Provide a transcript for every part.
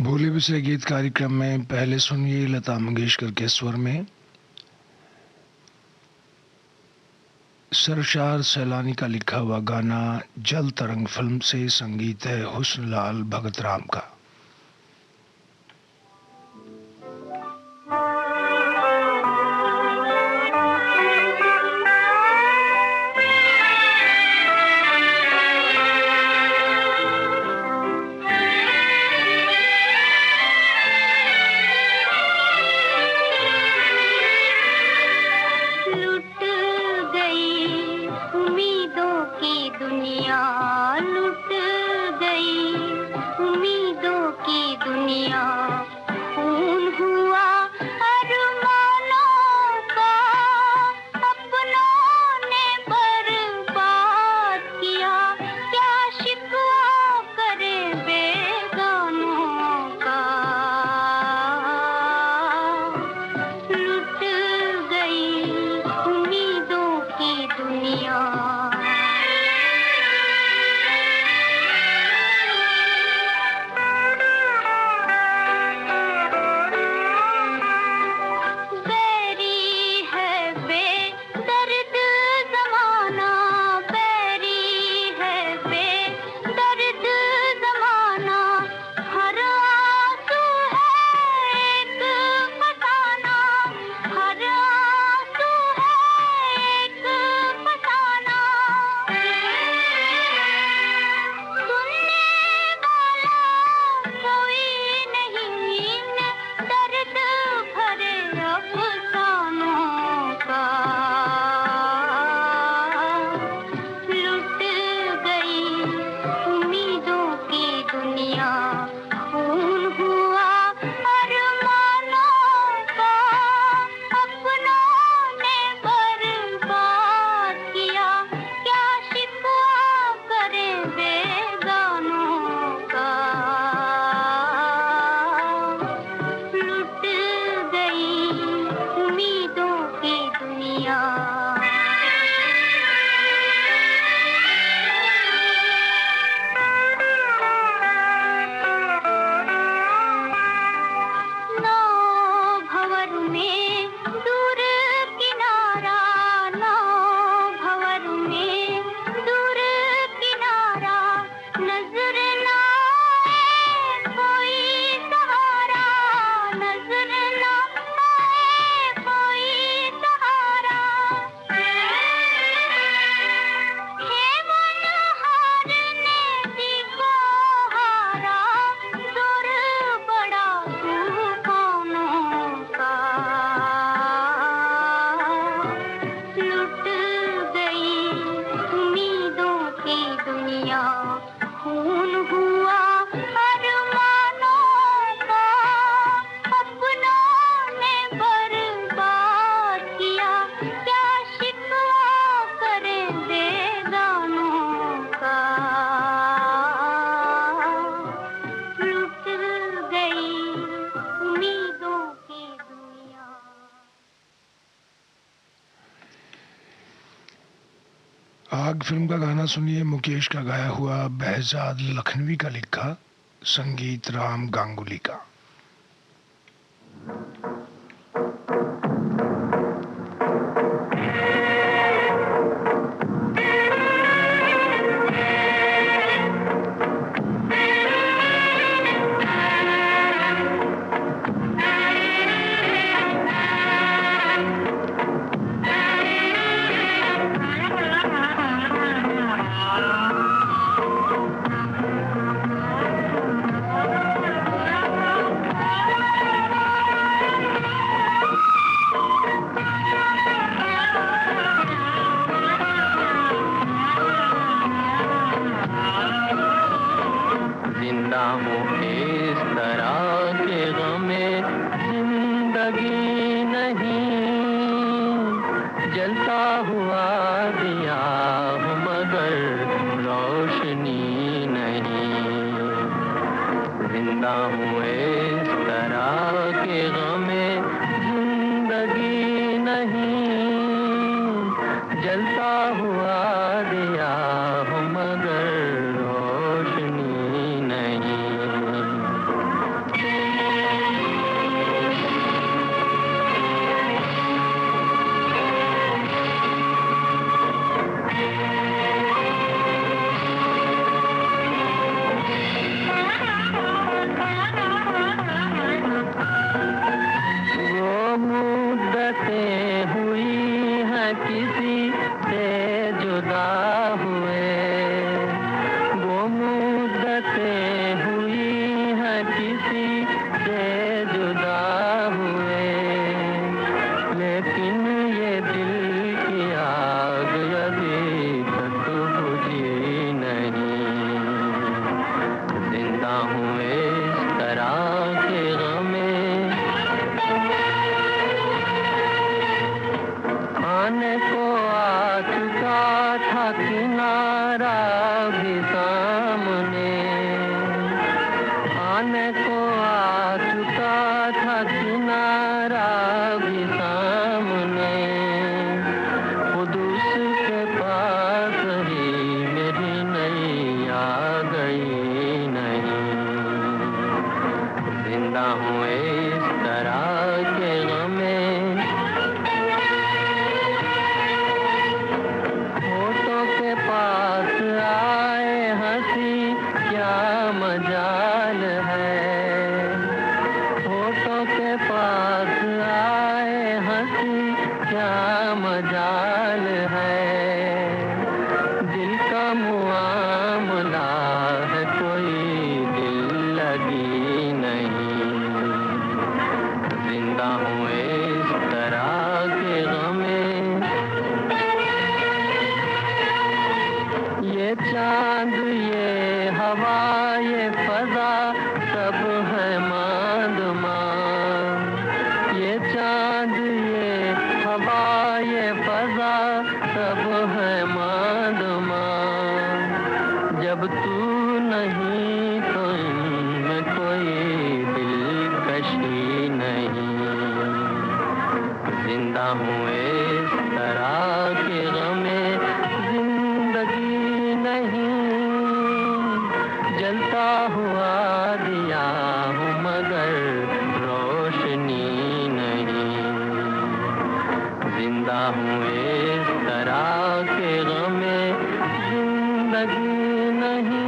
भोले बिसरे गीत कार्यक्रम में पहले सुनिए लता मंगेशकर के स्वर में सरशार सैलानी का लिखा हुआ गाना जल तरंग फिल्म से। संगीत है हुस्नलाल भगत राम का। आग फिल्म का गाना सुनिए, मुकेश का गाया हुआ, behzad लखनवी का लिखा, संगीत राम गांगुली का। आने को आ चुका था किनारा भी सामने, खुद उसके पास ही मेरी नैया गई नहीं। जिंदा हूँ इस तरह के गमे, होठों के पास आए हंसी क्या मजाल है, होठों के पास आए हंसी क्या मजाल है। दिल का मुआमला है कोई दिल लगी नहीं। जिंदा हूँ इस तरह के गमे, ये चांद ये हवा ये फजा सब है मांद मांद। ये चांद ये हवा ये फजा सब है मांद मांद। जब तू नहीं तो इनमें कोई दिलकशी नहीं। जिंदा हूँ इस तरह के गमे, जिंदगी नहीं। जलता हुआ दिया हूँ मगर रोशनी नहीं। जिंदा हूँ इस तरह के गमे, जिंदगी नहीं।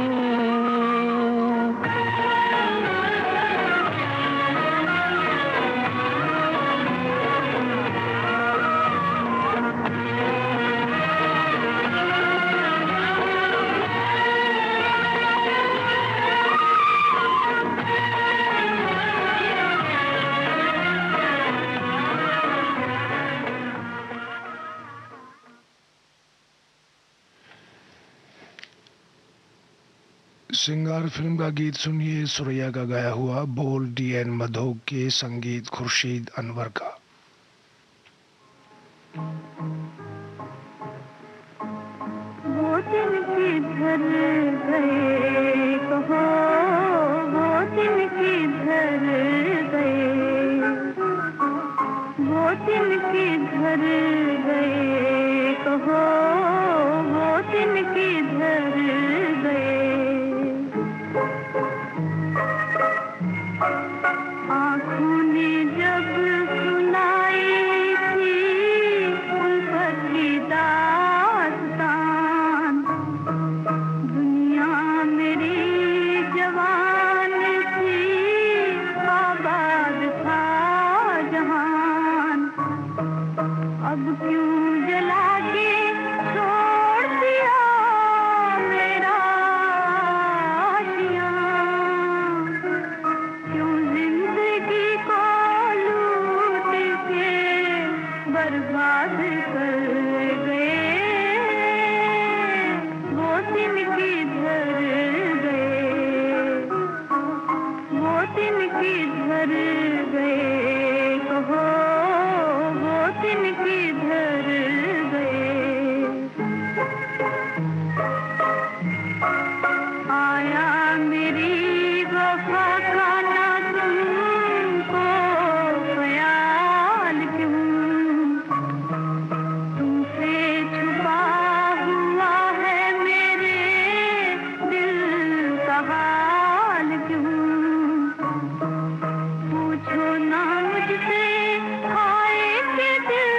सिंगार फिल्म का गीत सुनिए, सुरैया का गाया हुआ, बोल डी.एन. मधोक के, संगीत खुर्शीद अनवर का। वो दिन किधर गए कहो, वो दिन किधर गए, वो दिन किधर गए कहो, वो दिन किधर गए। आँखों ने जब सुनाई थी उल्फत की दास्तान, दुनिया मेरी जवान थी, आबाद था जहान। अब क्यों जला के छोड़ दिया मेरा आशियाँ, क्यों जिंदगी को लूट के बर्बाद कर गए। वो दिन किधर गए, वो दिन किधर गए कहो, वो दिन किधर गए। आया मेरी वफा का ना तुमको ख्याल क्यों, तुमसे छुपा हुआ है मेरे दिल का हाल क्यों। पूछो ना मुझसे हाय के दिल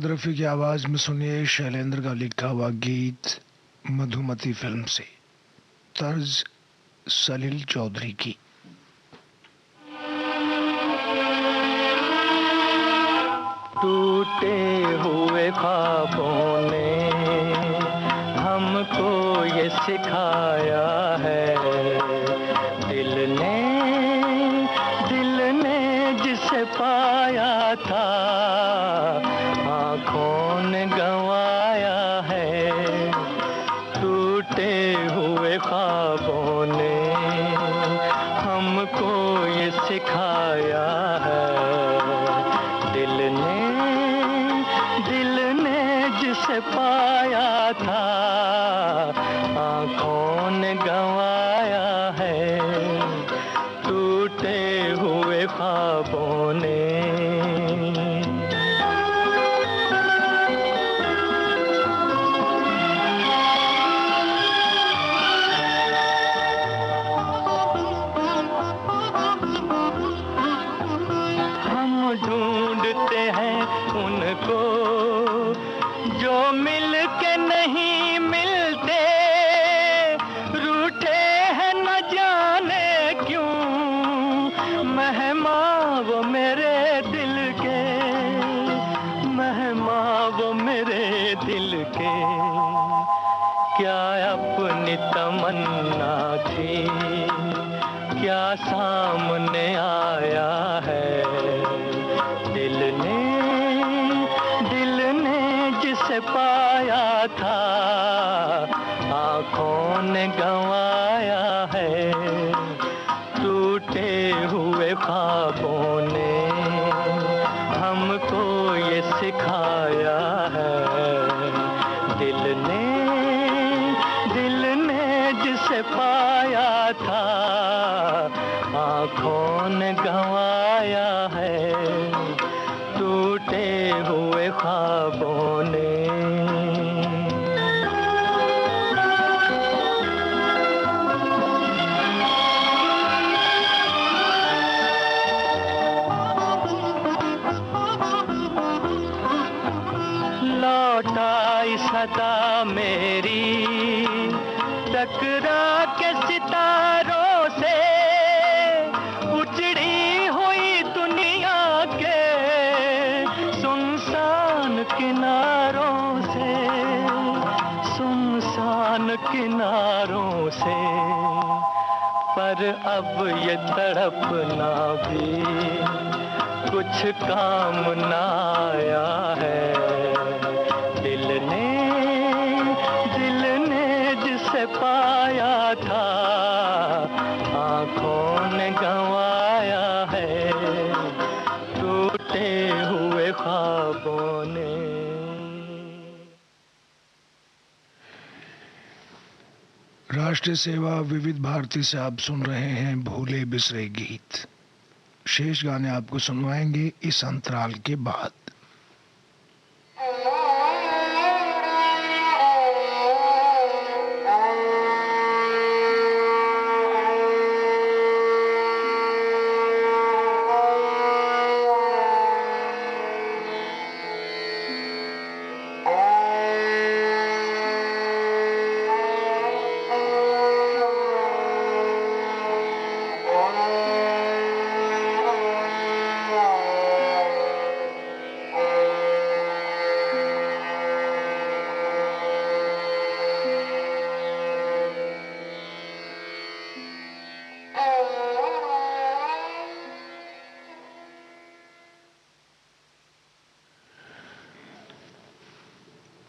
मोहम्मद रफ़ी की आवाज़ में सुनिए शैलेंद्र का लिखा हुआ गीत मधुमती फिल्म से, तर्ज सलील चौधरी की। टूटे हुए ख्वाबों ने हमको ये सिखाया है, दिल ने जिसे पाया था आँखों ने गंवाया है। टूटे हुए ख्वाबों ने हमको ये सिखाया है, दिल ने जिसे पाया था आँखों ने गंवाया है। टूटे हुए ख्वाबों ने। ढूंढते हैं उनको जो मिल के नहीं मिलते, रूठे हैं न जाने क्यों मेहमान वो मेरे दिल के, मेहमान वो मेरे दिल के। क्या अपनी तमन्ना थी, क्या सामने आया है। दिल ने जिसे पाया था आँखों ने गंवाया है। टूटे हुए ख्वाबों ने हमको ये सिखाया है, दिल ने जिसे पाया था आँखों ने गंवाया है। टूटे हुए ख्वाबों ने। लौट आई सदा मेरी टकरा के सितारों से, उजड़ी हुई दुनिया के सुनसान किनारों से, सुनसान किनारों से। पर अब ये तड़पना भी कुछ काम न आया है। दिल ने जिसे पाया था आँखों ने गंवाया है। टूटे हुए ख्वाबों ने। राष्ट्रीय सेवा विविध भारती से आप सुन रहे हैं भूले बिसरे गीत। शेष गाने आपको सुनवाएंगे इस अंतराल के बाद।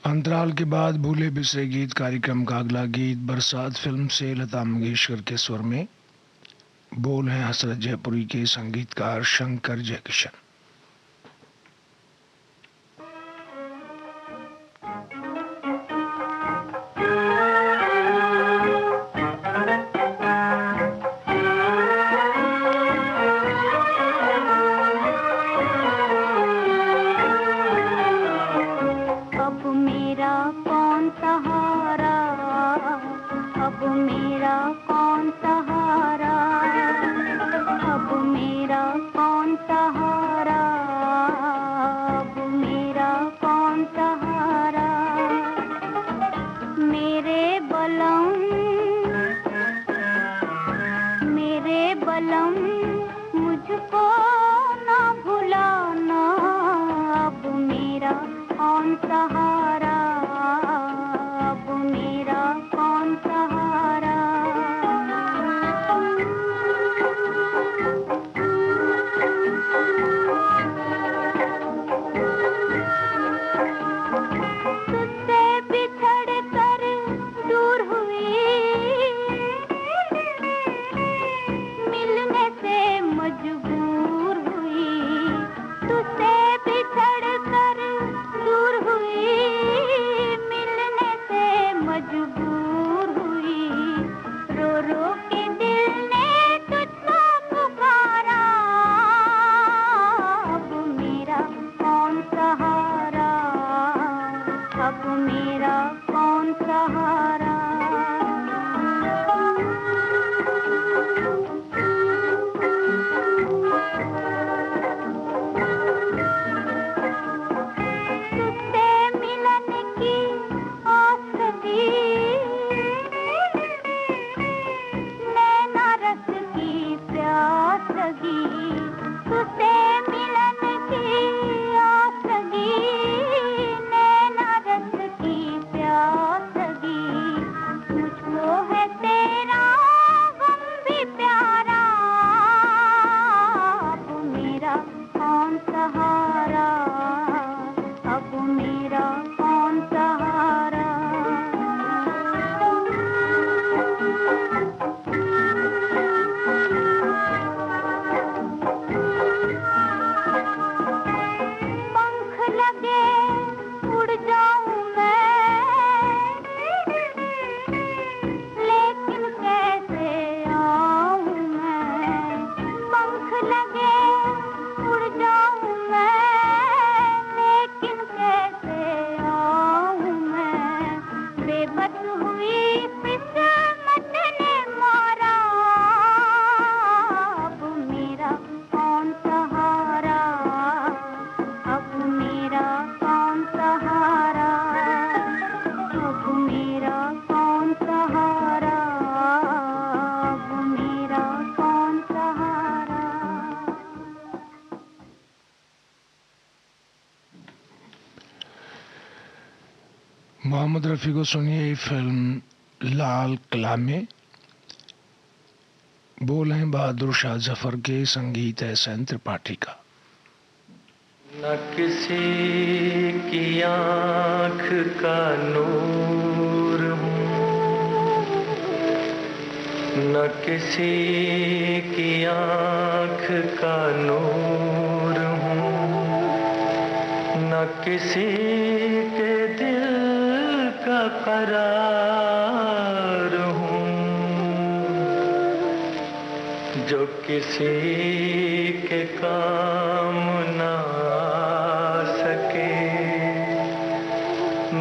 अंतराल के बाद भूले बिसरे गीत कार्यक्रम का अगला गीत बरसात फिल्म से लता मंगेशकर के स्वर में, बोल हैं हसरत जयपुरी के, संगीतकार शंकर जयकिशन। कौन मोहम्मद रफ़ी को सुनिए फिल्म लाल किला में। बोल हैं बहादुर शाह जफर के, संगीत है सेन त्रिपाठी का। न किसी की आँख का नूर हूँ, न किसी की आँख का नूर हूँ, न किसी के दिल का करार हूँ, जो किसी के काम ना आ सके।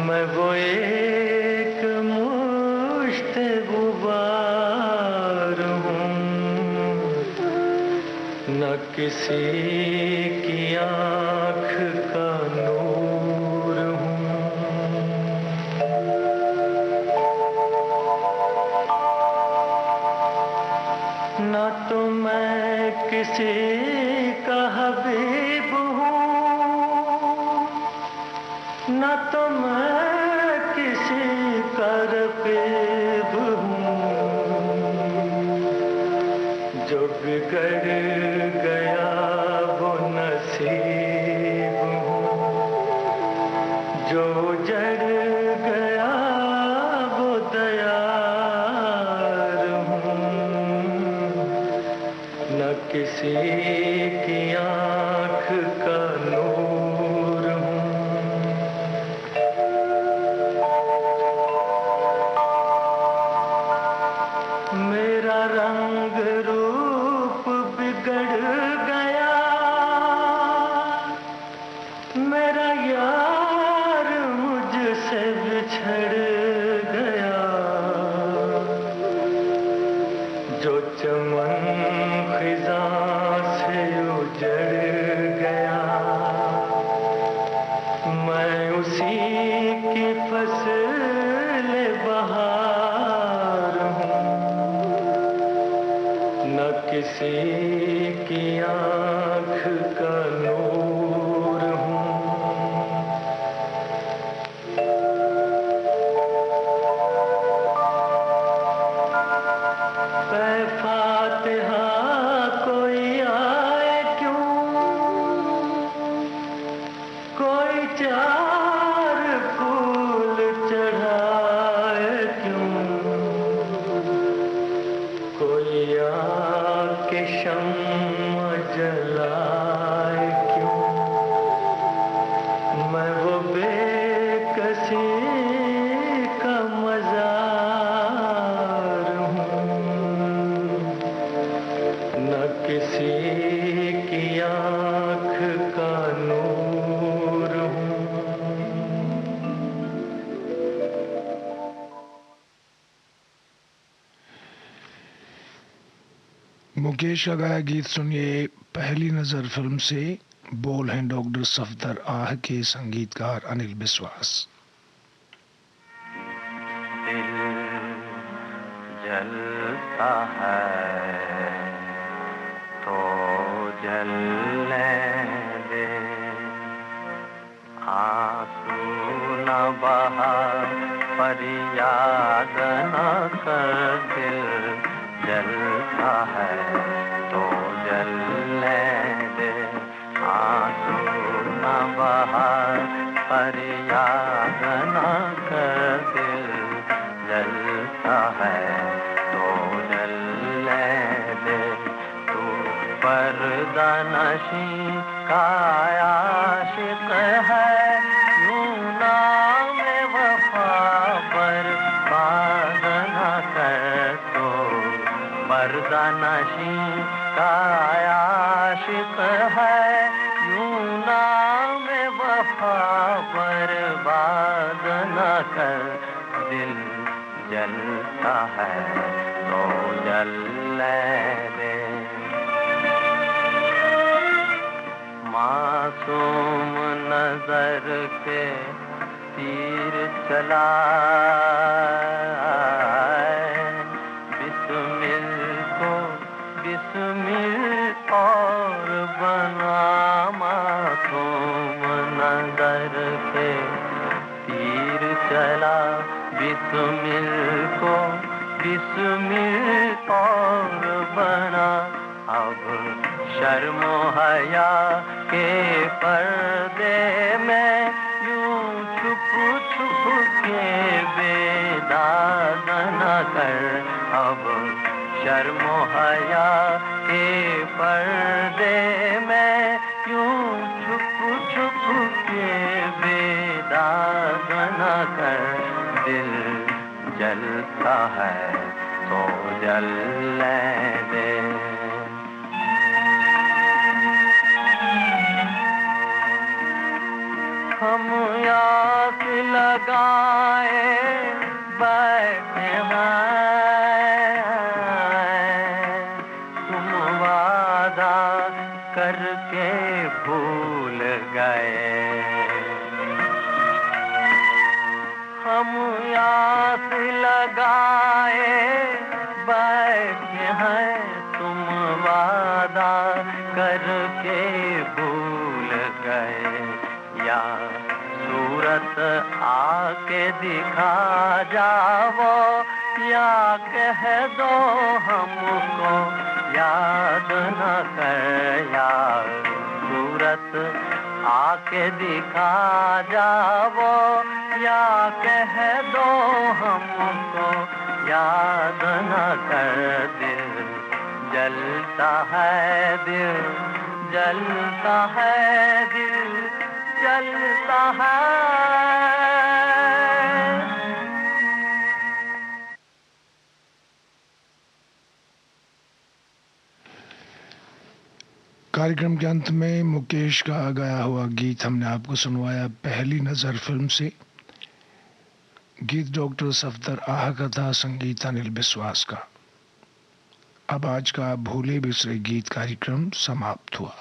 मैं वो एक मुश्त गुबार हूँ, न किसी की आँख का नूर हूँ। न तो मैं किसी का हबीब हूँ, न तो मैं किसी का रकीब हूँ, जो बिगड़ गया वो नसीब हूँ, जो जड़ गया वो दयार हूँ, न किसी की आँख का नूर हूँ। मेरा रंग रूप बिगड़ गया, मेरा यार मुझसे बिछड़ गया, जो चमन खिज़ां से उजड़ गया, मैं उसी की फसल बहार हूँ, न किसी की आँख का नूर हूँ। फातिहा कोई आए क्यों, कोई चार फूल चढ़ाए क्यों, कोई आके शम्म जलाए क्यों, मैं वो बेकसी का मज़ार हूँ, न किसी की आँख का नूर हूँ। मुकेश का गाया गीत सुनिए पहली नजर फिल्म से। बोल हैं डॉक्टर सफदर आह के, संगीतकार अनिल बिस्वास। दिल जलता है तो जलने दे, आंसू न बहा फरियाद न कर, दिल जलता है तो जलने दे, आंसू न बहा फरियाद न कर, दिल जलता है तो जलने दे। तू पर्दा नशीं का आशिक है, यूं नाम वफा बर्बाद न कर, तो पर्दा नशीं का आशिक है, यूं नाम वफा बर्बाद न कर, दिल जलता है तो जलने दे। मासूम नजर के तीर चला, बिस्मिल को बिस्मिल और बना, मासूम नजर के तीर चला, बिस्मिल को बिस्मिल और बना। अब शर्मो हया के पर्दे में यूं छुप छुप के बेदाग न कर। अब शर्मो हया के पर्दे में यूं छुप छुप के बेदाग न कर। दिल जलता है तो जलने दे। हम आस लगाए बैठे हैं, तुम वादा करके भूल गए। हम आस लगाए बैठे हैं, तुम वादा करके भूल गए। या सूरत आके दिखा जाओ, या कह दो हमको याद न कर। या सूरत आके दिखा जाओ, या कह दो हमको याद न कर। दिल जलता है, दिल जलता है, दिल जलता है। कार्यक्रम के अंत में मुकेश का गाया हुआ गीत हमने आपको सुनवाया पहली नजर फिल्म से। गीत डॉक्टर सफदर आह का था, संगीत अनिल विश्वास का। अब आज का भूले बिसरे गीत कार्यक्रम समाप्त हुआ।